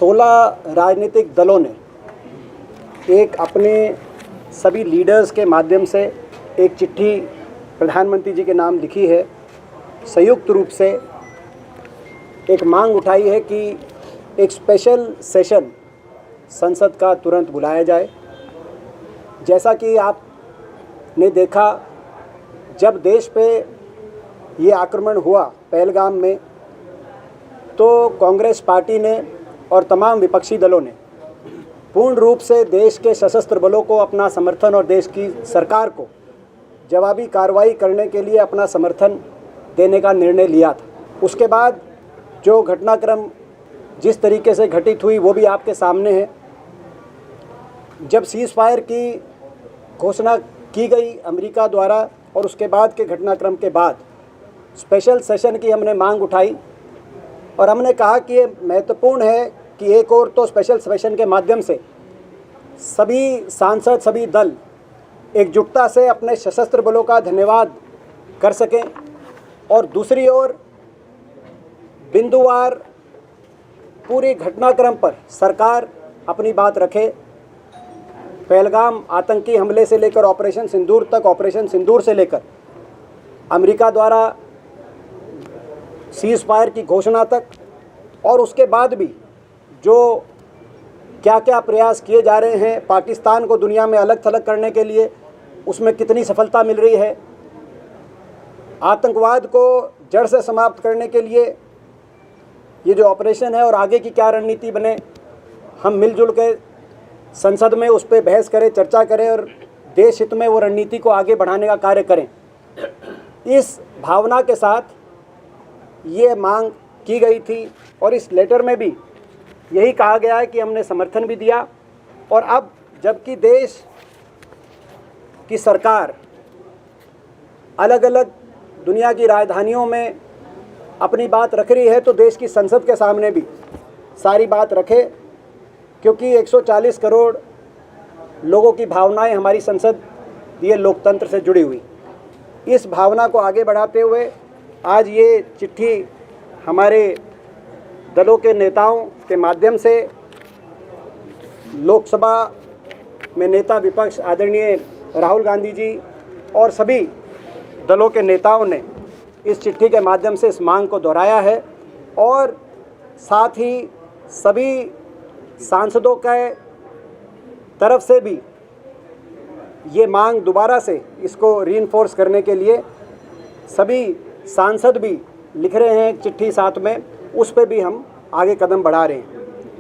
16 राजनीतिक दलों ने एक अपने सभी लीडर्स के माध्यम से एक चिट्ठी प्रधानमंत्री जी के नाम लिखी है। संयुक्त रूप से एक मांग उठाई है कि एक स्पेशल सेशन संसद का तुरंत बुलाया जाए। जैसा कि आपने देखा, जब देश पे ये आक्रमण हुआ पहलगाम में, तो कांग्रेस पार्टी ने और तमाम विपक्षी दलों ने पूर्ण रूप से देश के सशस्त्र बलों को अपना समर्थन और देश की सरकार को जवाबी कार्रवाई करने के लिए अपना समर्थन देने का निर्णय लिया था। उसके बाद जो घटनाक्रम जिस तरीके से घटित हुई वो भी आपके सामने है। जब सीज़ फायर की घोषणा की गई अमेरिका द्वारा और उसके बाद के घटनाक्रम के बाद स्पेशल सेशन की हमने मांग उठाई और हमने कहा कि ये महत्वपूर्ण है कि एक और तो स्पेशल सेशन के माध्यम से सभी सांसद, सभी दल एकजुटता से अपने सशस्त्र बलों का धन्यवाद कर सकें और दूसरी ओर बिंदुवार पूरी घटनाक्रम पर सरकार अपनी बात रखे। पहलगाम आतंकी हमले से लेकर ऑपरेशन सिंदूर तक, ऑपरेशन सिंदूर से लेकर अमेरिका द्वारा सीज़ फायर की घोषणा तक, और उसके बाद भी जो क्या क्या प्रयास किए जा रहे हैं पाकिस्तान को दुनिया में अलग थलग करने के लिए, उसमें कितनी सफलता मिल रही है। आतंकवाद को जड़ से समाप्त करने के लिए ये जो ऑपरेशन है और आगे की क्या रणनीति बने, हम मिलजुल के संसद में उस पर बहस करें, चर्चा करें और देश हित में वो रणनीति को आगे बढ़ाने का कार्य करें। इस भावना के साथ ये मांग की गई थी और इस लेटर में भी यही कहा गया है कि हमने समर्थन भी दिया। और अब जबकि देश की सरकार अलग अलग दुनिया की राजधानियों में अपनी बात रख रही है, तो देश की संसद के सामने भी सारी बात रखे, क्योंकि 140 करोड़ लोगों की भावनाएं हमारी संसद ये लोकतंत्र से जुड़ी हुई। इस भावना को आगे बढ़ाते हुए आज ये चिट्ठी हमारे दलों के नेताओं के माध्यम से लोकसभा में नेता विपक्ष आदरणीय राहुल गांधी जी और सभी दलों के नेताओं ने इस चिट्ठी के माध्यम से इस मांग को दोहराया है और साथ ही सभी सांसदों के तरफ से भी ये मांग दोबारा से इसको रीइंफोर्स करने के लिए सभी सांसद भी लिख रहे हैं चिट्ठी साथ में, उस पे भी हम आगे कदम बढ़ा रहे हैं।